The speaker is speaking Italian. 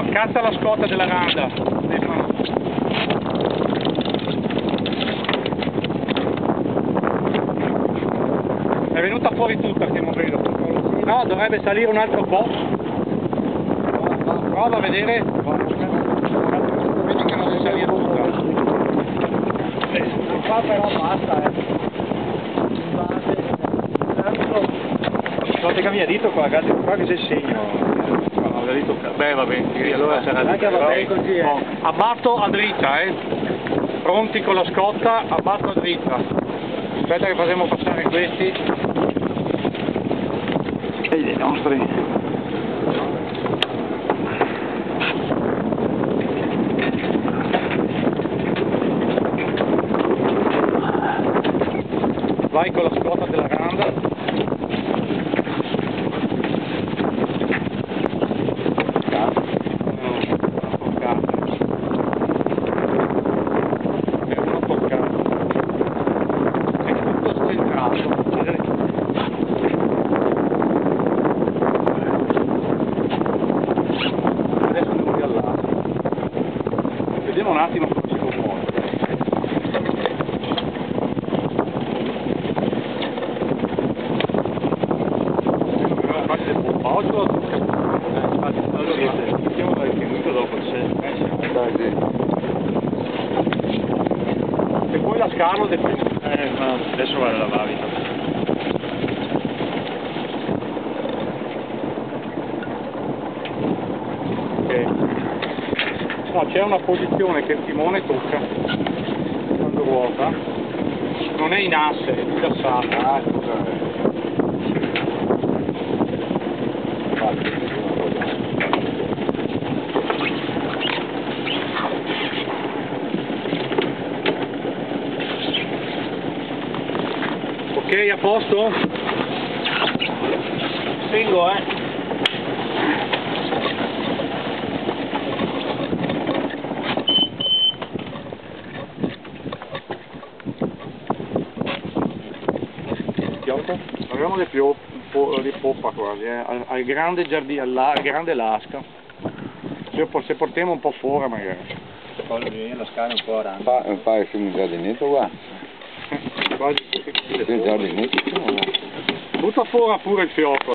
cazza la scotta della randa, Stefano. È venuta fuori tutta che non vedo. No, dovrebbe salire un altro po'. Prova a vedere. Vedi che non si salire tutta. Non fa però basta, No, te cambia dito qua, ragazzi, qua che c'è il segno. No, dito. Beh, va bene, sì, allora sarà anche va bene così, no, abbatto a dritta, Pronti con la scotta, abbatto a dritta. Aspetta che faremo passare questi. E i nostri. Vai con la scotta della randa. Vediamo un attimo come si comporta. Iniziamo dal tenuto dopo c'è. E poi la scalo ma adesso vale la lavita. Ok. No, c'è una posizione che il timone tocca quando ruota, non è in asse, è rilassata. Ok, a posto? Spingo, Abbiamo le di poppa quasi, al grande giardino, al grande lasca. Se portiamo un po' fuori magari. Poi viene la scala un po' arancio. Fai il giardinetto qua. Quasi Il giardinetto. butta fuori pure il fiocco.